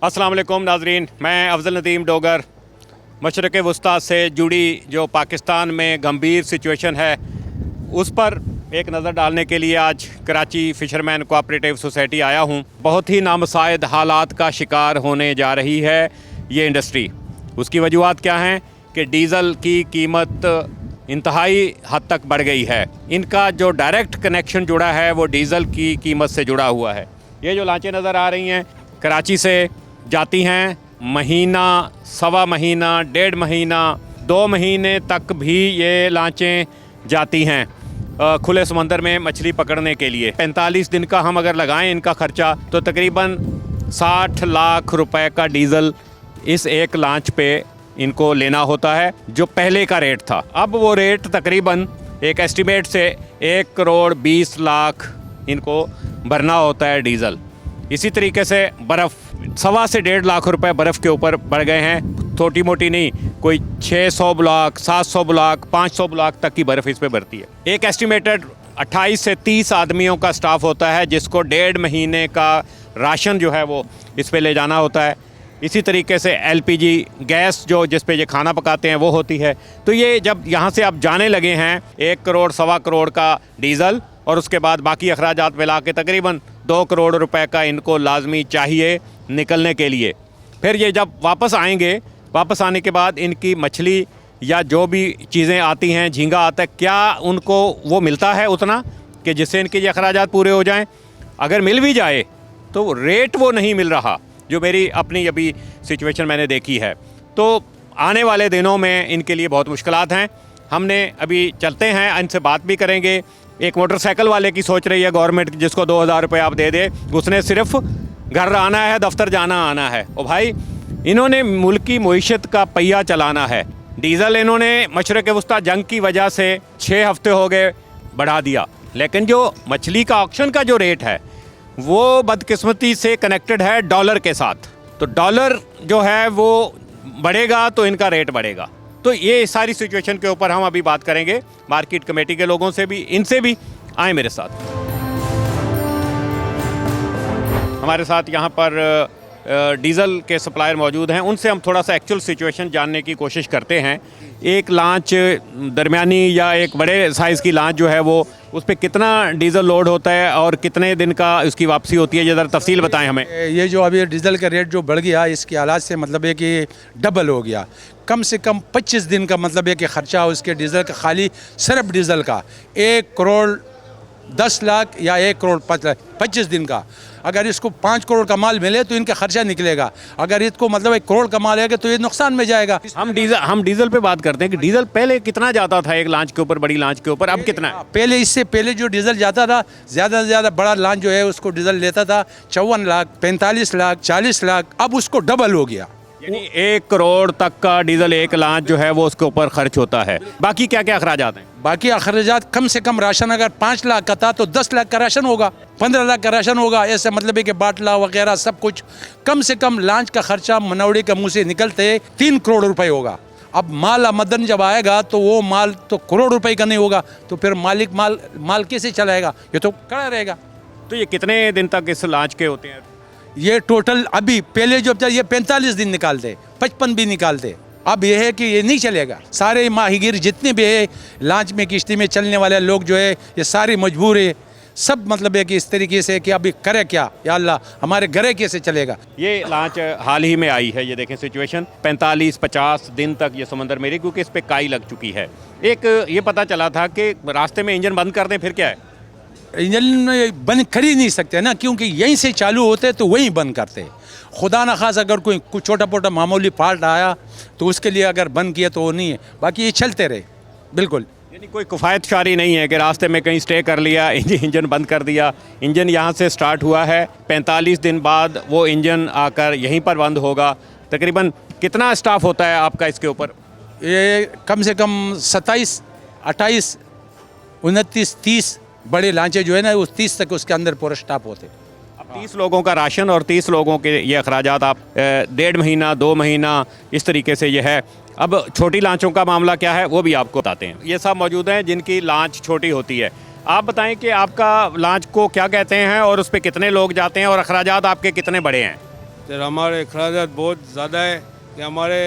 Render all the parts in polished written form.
अस्सलाम वालेकुम नाजरीन, मैं अफजल नदीम डोगर। मशरक़ वस्ता से जुड़ी जो पाकिस्तान में गंभीर सिचुएशन है उस पर एक नज़र डालने के लिए आज कराची फ़िशरमैन कोऑपरेटिव सोसाइटी आया हूँ। बहुत ही नामसाइद हालात का शिकार होने जा रही है ये इंडस्ट्री। उसकी वजूहत क्या हैं कि डीज़ल की कीमत इंतहाई हद तक बढ़ गई है। इनका जो डायरेक्ट कनेक्शन जुड़ा है वो डीज़ल की कीमत से जुड़ा हुआ है। ये जो लांचें नज़र आ रही हैं कराची से जाती हैं, महीना, सवा महीना, 1.5 महीना, 2 महीने तक भी ये लांचें जाती हैं खुले समंदर में मछली पकड़ने के लिए। 45 दिन का हम अगर लगाएं इनका ख़र्चा तो तकरीबन 60 लाख रुपए का डीज़ल इस एक लांच पे इनको लेना होता है, जो पहले का रेट था। अब वो रेट तकरीबन एक एस्टिमेट से 1 करोड़ 20 लाख इनको भरना होता है डीज़ल। इसी तरीके से बर्फ़ 1.25 से 1.5 लाख रुपए बर्फ़ के ऊपर बढ़ गए हैं। छोटी मोटी नहीं, कोई 600 ब्लॉक, 700 ब्लॉक, 500 ब्लॉक तक की बर्फ़ इस पे बढ़ती है। एक एस्टिमेटेड 28 से 30 आदमियों का स्टाफ होता है जिसको 1.5 महीने का राशन जो है वो इस पे ले जाना होता है। इसी तरीके से LPG गैस जो जिस पे ये खाना पकाते हैं वो होती है। तो ये जब यहाँ से आप जाने लगे हैं 1 करोड़, 1.25 करोड़ का डीज़ल और उसके बाद बाकी अखराजात मिला के तकरीबन 2 करोड़ रुपए का इनको लाजमी चाहिए निकलने के लिए। फिर ये जब वापस आएंगे, वापस आने के बाद इनकी मछली या जो भी चीज़ें आती हैं, झींगा आता है, क्या उनको वो मिलता है उतना कि जिससे इनके ये अखराजात पूरे हो जाएं? अगर मिल भी जाए तो रेट वो नहीं मिल रहा, जो मेरी अपनी अभी सिचुएशन मैंने देखी है। तो आने वाले दिनों में इनके लिए बहुत मुश्किलात हैं। हमने अभी चलते हैं, इनसे बात भी करेंगे। एक मोटरसाइकिल वाले की सोच रही है गवर्नमेंट जिसको 2000 रुपये आप दे दे, उसने सिर्फ घर आना है, दफ्तर जाना आना है। ओ भाई, इन्होंने मुल्क की मईशत का पहिया चलाना है। डीज़ल इन्होंने मशरक़ वस्ता जंग की वजह से 6 हफ्ते हो गए बढ़ा दिया, लेकिन जो मछली का ऑक्शन का जो रेट है वो बदकिस्मती से कनेक्टेड है डॉलर के साथ। तो डॉलर जो है वो बढ़ेगा तो इनका रेट बढ़ेगा। तो ये सारी सिचुएशन के ऊपर हम अभी बात करेंगे मार्केट कमेटी के लोगों से भी, इनसे भी। आए मेरे साथ। हमारे साथ यहाँ पर डीज़ल के सप्लायर मौजूद हैं, उनसे हम थोड़ा सा एक्चुअल सिचुएशन जानने की कोशिश करते हैं। एक लांच दरमियानी या एक बड़े साइज़ की लांच जो है वो उस पर कितना डीज़ल लोड होता है और कितने दिन का उसकी वापसी होती है, ये ज़रा तफसील बताएं हमें। ये जो अभी डीज़ल का रेट जो बढ़ गया, इसके हालात से मतलब है कि डबल हो गया। कम से कम 25 दिन का मतलब है कि ख़र्चा उसके डीज़ल का, खाली सिर्फ डीज़ल का 1 करोड़ 10 लाख या 1 करोड़ 5 लाख 25 दिन का। अगर इसको 5 करोड़ का माल मिले तो इनका खर्चा निकलेगा। अगर इसको मतलब 1 करोड़ का माल है तो ये नुकसान में जाएगा। हम डीज़ल पे बात करते हैं कि डीज़ल पहले कितना जाता था एक लांच के ऊपर, बड़ी लांच के ऊपर, अब कितना है? पहले, इससे पहले जो डीज़ल जाता था, ज़्यादा से ज़्यादा बड़ा लांच जो है उसको डीज़ल लेता था 54 लाख, 45 लाख, 40 लाख। अब उसको डबल हो गया, यानी 1 करोड़ तक का डीज़ल एक लांच जो है वो उसके ऊपर खर्च होता है। बाकी क्या क्या अखराजात हैं? बाकी अखराजात कम से कम राशन अगर 5 लाख का था तो 10 लाख का राशन होगा, 15 लाख का राशन होगा। ऐसे मतलब है कि बाटला वगैरह सब कुछ। कम से कम लांच का खर्चा मनौड़ी के मुंह से निकलते 3 करोड़ रुपए होगा। अब माल आमदन जब आएगा तो वो माल तो करोड़ रुपए का नहीं होगा, तो फिर मालिक माल कैसे चलाएगा? ये तो खड़ा रहेगा। तो ये कितने दिन तक इस लांच के होते हैं? ये टोटल अभी पहले जो ये 45 दिन निकालते, 55 भी निकालते। अब ये है कि ये नहीं चलेगा। सारे माहीगीर जितने भी है लांच में, किश्ती में चलने वाले लोग जो है ये सारे मजबूर है। सब मतलब है कि इस तरीके से कि अभी करे क्या, या अल्लाह हमारे घरे कैसे चलेगा। ये लांच हाल ही में आई है, ये देखें सिचुएशन। 45-50 दिन तक ये समंदर में रही क्योंकि इस पर काई लग चुकी है। एक ये पता चला था कि रास्ते में इंजन बंद कर दें, फिर क्या है? इंजन बंद कर ही नहीं सकते ना, क्योंकि यहीं से चालू होते तो वहीं बंद करते। खुदा न खास अगर कोई कुछ छोटा मोटा मामूली फॉल्ट आया तो उसके लिए अगर बंद किया तो वो नहीं है, बाकी ये चलते रहे बिल्कुल। यानी कोई किफ़ायत शारी नहीं है कि रास्ते में कहीं स्टे कर लिया, इंजन बंद कर दिया। इंजन यहाँ से स्टार्ट हुआ है, 45 दिन बाद वो इंजन आकर यहीं पर बंद होगा। तकरीबन कितना स्टाफ होता है आपका इसके ऊपर? ये कम से कम 27, 28, 29, 30 बड़े लांचे जो है ना, उस 30 तक उसके अंदर पूरा स्टाफ होते। अब 30 लोगों का राशन और 30 लोगों के ये अखराजात आप 1.5 महीना 2 महीना इस तरीके से ये है। अब छोटी लांचों का मामला क्या है वो भी आपको बताते हैं। ये सब मौजूद हैं जिनकी लांच छोटी होती है। आप बताएं कि आपका लांच को क्या कहते हैं और उस पर कितने लोग जाते हैं और अखराजात आपके कितने बड़े हैं? तो हमारे अखराजात बहुत ज़्यादा है कि हमारे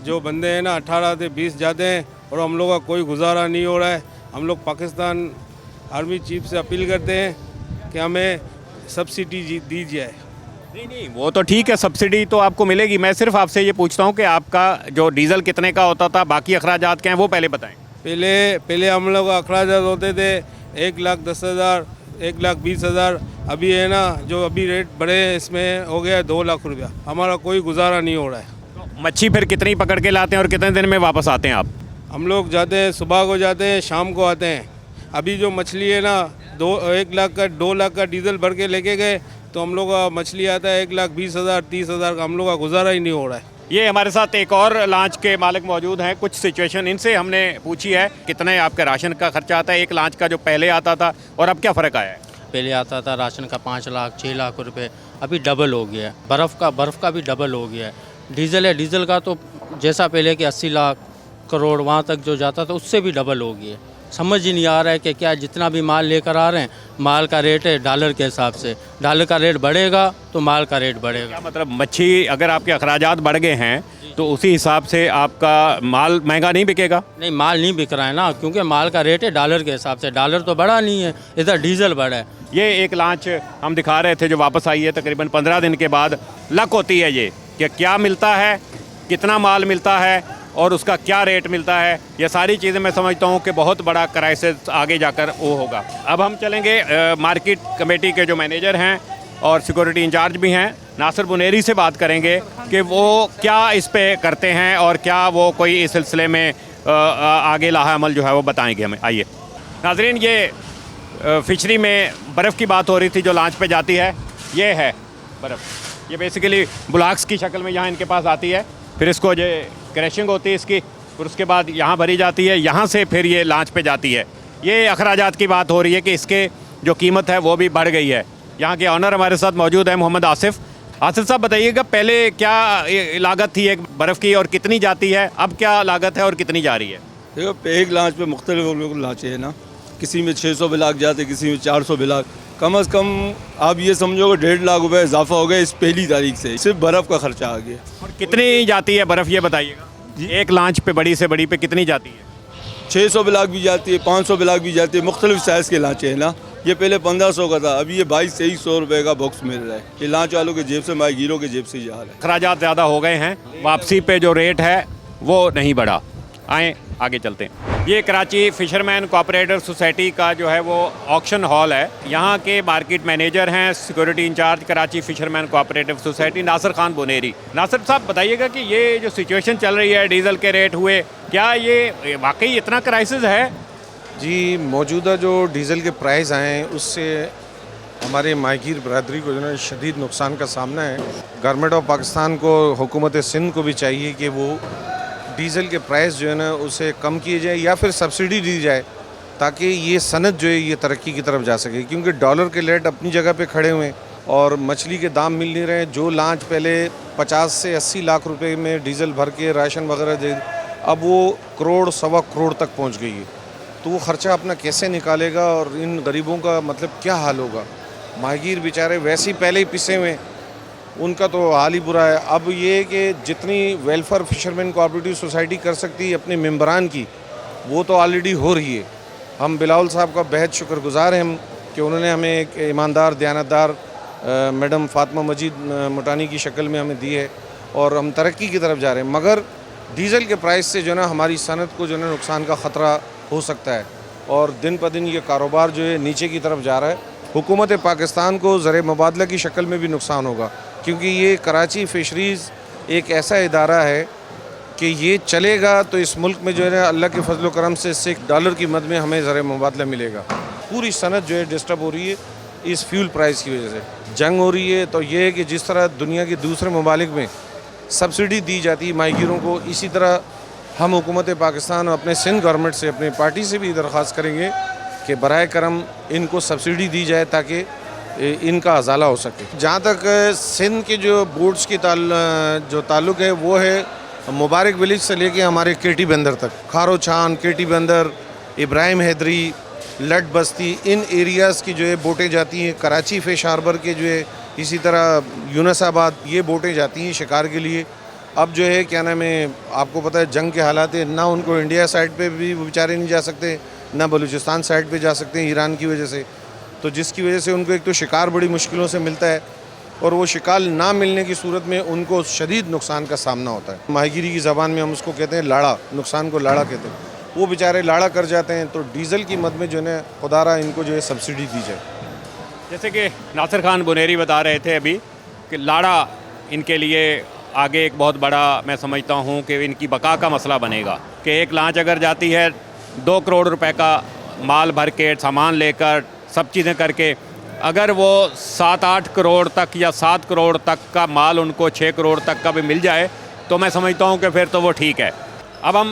जो बंदे हैं ना 18 से 20 जाते हैं और हम लोग का कोई गुजारा नहीं हो रहा है। हम लोग पाकिस्तान आर्मी चीफ से अपील करते हैं कि हमें सब्सिडी दी जाए। नहीं वो तो ठीक है, सब्सिडी तो आपको मिलेगी। मैं सिर्फ आपसे ये पूछता हूँ कि आपका जो डीजल कितने का होता था, बाकी अखराजात क्या हैं वो पहले बताएं। पहले हम लोग अखराजात होते थे 1,10,000, 1,20,000। अभी है ना जो अभी रेट बढ़े इसमें हो गया 2 लाख रुपया। हमारा कोई गुजारा नहीं हो रहा है। मच्छी फिर कितनी पकड़ के लाते हैं और कितने दिन में वापस आते हैं आप? हम लोग जाते हैं, सुबह को जाते हैं, शाम को आते हैं। अभी जो मछली है ना 2 लाख का डीजल भर के लेके गए तो हम लोग का मछली आता है 1,20,000, 30,000 का। हम लोग का गुजारा ही नहीं हो रहा है। ये हमारे साथ एक और लॉन्च के मालिक मौजूद हैं। कुछ सिचुएशन इनसे हमने पूछी है, कितने आपका राशन का खर्चा आता है एक लॉन्च का जो पहले आता था और अब क्या फ़र्क आया है? पहले आता था राशन का 5 लाख 6 लाख रुपए, अभी डबल हो गया है। बर्फ़ का भी डबल हो गया है। डीजल है, डीजल का तो जैसा पहले कि 80 लाख करोड़ वहाँ तक जो जाता था उससे भी डबल हो गया है। समझ ही नहीं आ रहा है कि क्या जितना भी माल लेकर आ रहे हैं, माल का रेट है डॉलर के हिसाब से। डॉलर का रेट बढ़ेगा तो माल का रेट बढ़ेगा। क्या मतलब मच्छी अगर आपके अखराजात बढ़ गए हैं तो उसी हिसाब से आपका माल महंगा नहीं बिकेगा? नहीं, माल नहीं बिक रहा है ना, क्योंकि माल का रेट है डॉलर के हिसाब से। डॉलर तो बढ़ा नहीं है, इधर डीजल बढ़ा है। ये एक लॉन्च हम दिखा रहे थे जो वापस आई है तकरीबन 15 दिन के बाद। लक होती है ये कि क्या मिलता है, कितना माल मिलता है और उसका क्या रेट मिलता है। ये सारी चीज़ें मैं समझता हूँ कि बहुत बड़ा क्राइसिस आगे जाकर वो होगा। अब हम चलेंगे मार्केट कमेटी के जो मैनेजर हैं और सिक्योरिटी इंचार्ज भी हैं, नासिर बुनेरी से बात करेंगे कि वो क्या इस पे करते हैं और क्या वो कोई इस सिलसिले में आगे लाहा अमल जो है वो बताएंगे हमें। आइए नाजरीन, ये फिशरी में बर्फ़ की बात हो रही थी जो लॉन्च पे जाती है। ये है बर्फ़, ये बेसिकली ब्लॉक्स की शक्ल में यहाँ इनके पास आती है। फिर इसको जो क्रैशिंग होती है इसकी, फिर उसके बाद यहाँ भरी जाती है, यहाँ से फिर ये लॉन्च पे जाती है। ये अखराजात की बात हो रही है कि इसके जो कीमत है वो भी बढ़ गई है। यहाँ के ऑनर हमारे साथ मौजूद है मोहम्मद आसिफ। आसिफ साहब बताइएगा, पहले क्या लागत थी एक बर्फ़ की और कितनी जाती है, अब क्या लागत है और कितनी जा रही है? देखो, एक लांच पे मुख्तलिफ लांचे है ना, किसी में 600 बिलाक जाते, किसी में 400 बिलाक। कम से कम आप ये समझो कि 1.5 लाख रुपए इजाफा हो गया इस पहली तारीख से। सिर्फ बर्फ़ का खर्चा आ गया। और कितनी जाती है बर्फ़ ये बताइएगा? एक लॉन्च पे बड़ी से बड़ी पे कितनी जाती है? 600 बिलाक भी जाती है, 500 बिलाक भी जाती है। मुख्तलिफ साइज़ के लांचे हैं ना। ये पहले 1500 का था, अभी ये 2200-2300 रुपये का बॉक्स मिल रहा है। ये लांच वालों के जेब से, माहीगीरों के जेब से जा रहा है। अखराजात ज़्यादा हो गए हैं, वापसी पे जो रेट है वो नहीं बढ़ा। आए आगे चलते हैं। ये कराची फिशरमैन कोऑपरेटिव सोसाइटी का जो है वो ऑक्शन हॉल है। यहाँ के मार्केट मैनेजर हैं, security in charge Karachi fisherman cooperative society, Nasir Khan Buneri. Nasir sahab बताइएगा कि ये जो सिचुएशन चल रही है, डीजल के रेट हुए, क्या ये वाकई इतना क्राइसिस है? जी, मौजूदा जो डीज़ल के प्राइस आए हैं उससे हमारे माहीगीर बरदरी को जो है शदीद नुकसान का सामना है। गवर्नमेंट ऑफ पाकिस्तान को, हुकूमत सिंध को भी चाहिए कि वो डीज़ल के प्राइस जो है ना उसे कम किए जाए या फिर सब्सिडी दी जाए, ताकि ये सनत जो है ये तरक्की की तरफ जा सके। क्योंकि डॉलर के रेट अपनी जगह पे खड़े हुए हैं और मछली के दाम मिल नहीं रहे। जो लांच पहले 50 से 80 लाख रुपए में डीज़ल भर के राशन वगैरह दे, अब वो करोड़ सवा करोड़ तक पहुंच गई है। तो वो ख़र्चा अपना कैसे निकालेगा और इन गरीबों का मतलब क्या हाल होगा? माहीगीर बेचारे वैसे ही पहले ही पिसे हुए, उनका तो हाल ही बुरा है। अब ये कि जितनी वेलफेयर फिशरमैन कोऑपरेटिव सोसाइटी कर सकती है अपने मेंबरान की, वो तो ऑलरेडी हो रही है। हम बिलावल साहब का बेहद शुक्रगुजार हैं हम कि उन्होंने हमें एक ईमानदार, दयानतदार मैडम फातिमा मजीद मुटानी की शक्ल में हमें दी है और हम तरक्की की तरफ जा रहे हैं। मगर डीज़ल के प्राइस से जो है ना हमारी सनत को जो है नुकसान का ख़तरा हो सकता है और दिन प दिन ये कारोबार जो है नीचे की तरफ जा रहा है। हुकूमत पाकिस्तान को ज़र मुबादला की शक्ल में भी नुकसान होगा, क्योंकि ये कराची फ़िशरीज़ एक ऐसा इदारा है कि ये चलेगा तो इस मुल्क में जो है ना अल्लाह के फजल करम से $1 की मद में हमें ज़र मुबादला मिलेगा। पूरी सनत जो है डिस्टर्ब हो रही है इस फ्यूल प्राइस की वजह से। जंग हो रही है तो ये है कि जिस तरह दुनिया के दूसरे ममालिक में सब्सिडी दी जाती है माहीगीरों को, इसी तरह हम हुकूमत पाकिस्तान और अपने सिंध गवर्नमेंट से, अपनी पार्टी से भी दरख्वास्त करेंगे कि बराए करम इनको सब्सिडी दी जाए ताकि इनका अजाला हो सके। जहाँ तक सिंध के जो बोर्ड्स की जो ताल्लुक़ है वो है मुबारक विलेज से लेके हमारे केटी बंदर तक, खारो छान, केटी बंदर, इब्राहिम हैदरी, लट बस्ती, इन एरियाज़ की जो है बोटें जाती हैं। कराची फ़िश हार्बर के जो है इसी तरह यूनुसाबाद ये बोटें जाती हैं शिकार के लिए। अब जो है क्या नाम है, आपको पता है जंग के हालात है, ना उनको इंडिया साइड पे भी वो बेचारे नहीं जा सकते, ना बलूचिस्तान साइड पे जा सकते हैं ईरान की वजह से। तो जिसकी वजह से उनको एक तो शिकार बड़ी मुश्किलों से मिलता है और वो शिकार ना मिलने की सूरत में उनको शदीद नुकसान का सामना होता है। माहीगीरी की ज़बान में हम उसको कहते हैं लाड़ा, नुकसान को लाड़ा कहते हैं। वो बेचारे लाड़ा कर जाते हैं, तो डीज़ल की मद में जो है खुदारा इनको जो है सब्सिडी दी जाए। जैसे कि नासिर खान बुनेरी बता रहे थे अभी कि लाड़ा इनके लिए आगे एक बहुत बड़ा, मैं समझता हूँ कि इनकी बका का मसला बनेगा कि एक लांच अगर जाती है 2 करोड़ रुपए का माल भर के, सामान लेकर, सब चीज़ें करके, अगर वो 7-8 करोड़ तक या 7 करोड़ तक का माल उनको 6 करोड़ तक का भी मिल जाए तो मैं समझता हूँ कि फिर तो वो ठीक है। अब हम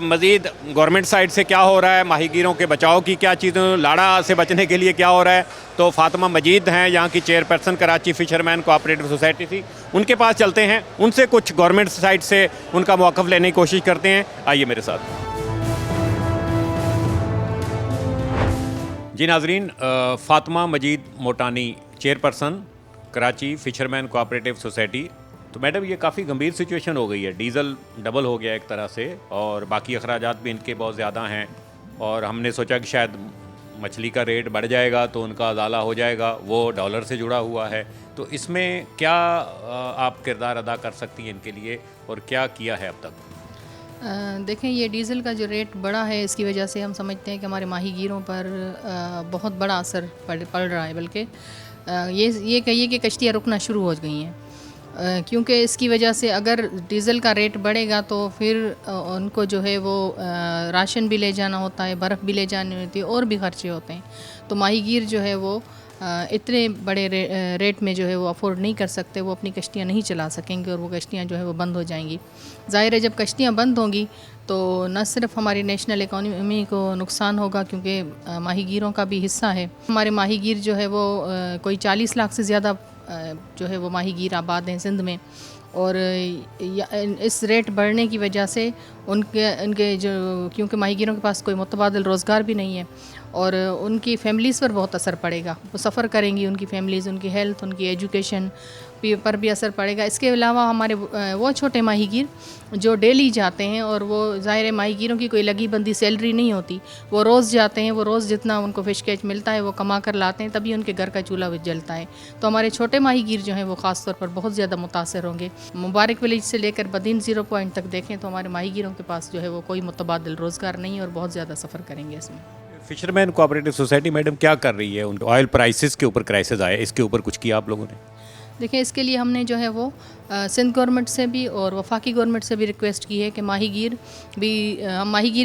मज़ीद गवर्नमेंट साइड से क्या हो रहा है, माहीगीरों के बचाव की क्या चीज़ें, लाड़ा से बचने के लिए क्या हो रहा है, तो फातिमा मजीद हैं यहाँ की चेयरपर्सन कराची फ़िशरमैन कोऑपरेटिव सोसाइटी थी, उनके पास चलते हैं, उनसे कुछ गवर्नमेंट साइड से उनका मौक़िफ़ लेने की कोशिश करते हैं। आइए मेरे साथ। जी नाजरीन, फातिमा मजीद मोटानी, चेयरपर्सन कराची फ़िशरमैन कोऑपरेटिव सोसाइटी। तो मैडम ये काफ़ी गंभीर सिचुएशन हो गई है, डीज़ल डबल हो गया एक तरह से और बाकी अखराजात भी इनके बहुत ज़्यादा हैं और हमने सोचा कि शायद मछली का रेट बढ़ जाएगा तो उनका अदाला हो जाएगा, वो डॉलर से जुड़ा हुआ है। तो इसमें क्या आप किरदार अदा कर सकती हैं इनके लिए और क्या किया है अब तक? देखें, ये डीज़ल का जो रेट बढ़ा है इसकी वजह से हम समझते हैं कि हमारे माहीगीरों पर बहुत बड़ा असर पड़ रहा है। बल्कि ये कहिए कि कश्तियाँ रुकना शुरू हो गई हैं, क्योंकि इसकी वजह से अगर डीज़ल का रेट बढ़ेगा तो फिर उनको जो है वो राशन भी ले जाना होता है, बर्फ़ भी ले जानी होती है और भी ख़र्चे होते हैं। तो माहीगीर जो है वो इतने बड़े रेट में जो है वो अफोर्ड नहीं कर सकते, वो अपनी कश्तियाँ नहीं चला सकेंगे और वो कश्तियाँ जो है वो बंद हो जाएंगी। ज़ाहिर है जब कश्तियाँ बंद होंगी तो न सिर्फ हमारी नेशनल इकॉनमी को नुकसान होगा, क्योंकि माहीगीरों का भी हिस्सा है। हमारे माहीगीर जो है वो कोई 40 लाख से ज़्यादा जो है वो माहीगीर आबाद हैं सिंध में, और इस रेट बढ़ने की वजह से उनके जो, क्योंकि माहीगीरों के पास कोई मुतबादिल रोज़गार भी नहीं है और उनकी फैमिलीज़ पर बहुत असर पड़ेगा। वो सफ़र करेंगी, उनकी फैमिलीज़, उनकी हेल्थ, उनकी एजुकेशन पर भी असर पड़ेगा। इसके अलावा हमारे वो छोटे माहीगीर जो डेली जाते हैं, और वो ज़ाहिर है माहीगीरों की कोई लगी बंदी सैलरी नहीं होती, वो रोज़ जाते हैं, वो रोज़ जितना उनको फ़िश कैच मिलता है वो कमा कर लाते हैं, तभी उनके घर का चूल्हा जलता है। तो हमारे छोटे माहीगीर जो हैं वो ख़ास तौर पर बहुत ज़्यादा मुतासर होंगे। मुबारक विलेज से लेकर बदीन 0 पॉइंट तक देखें तो हमारे माहीगीरों के पास जो है वो कोई मुतबादिल रोज़गार नहीं है और बहुत ज़्यादा सफ़र करेंगे इसमें। फ़िशरमैन कोऑपरेटिव सोसाइटी मैडम क्या कर रही है? उन ऑयल प्राइसेस के ऊपर क्राइसिस आया, इसके ऊपर कुछ किया आप लोगों ने? देखिए, इसके लिए हमने जो है वो सिंध गवर्नमेंट से भी और वफाकी गवर्नमेंट से भी रिक्वेस्ट की है कि माहीगीर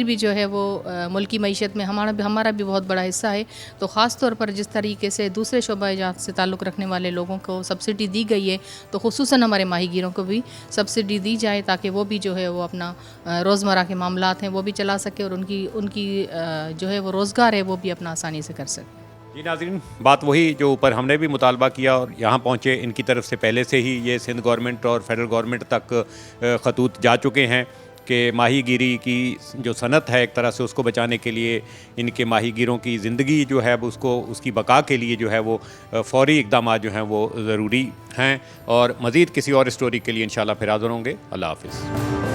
भी जो है वो मुल्की मईशत में हमारा भी बहुत बड़ा हिस्सा है। तो ख़ास तौर पर जिस तरीके से दूसरे शोबा-ए-जात से ताल्लुक़ रखने वाले लोगों को सब्सिडी दी गई है, तो खुसूसन हमारे माहीगीरों को भी सब्सिडी दी जाए ताकि वो भी जो है वो अपना रोज़मर्रा के मामलात हैं वो भी चला सके और उनकी जो है वो रोज़गार है वो भी अपना आसानी से कर सके। जी नाज़रीन, बात वही जो ऊपर हमने भी मुतालबा किया और यहाँ पहुँचे, इनकी तरफ से पहले से ही ये सिंध गवर्नमेंट और फेडरल गवर्नमेंट तक खतूत जा चुके हैं कि माहीगीरी की जो सनत है एक तरह से उसको बचाने के लिए, इनके माहीगीरों की ज़िंदगी जो है उसको उसकी बका के लिए जो है वो फ़ौरी इक़दाम जो हैं वो ज़रूरी हैं। और मज़ीद किसी और स्टोरी के लिए इंशाल्लाह फिर हाज़िर होंगे। अल्लाह हाफ़िज़।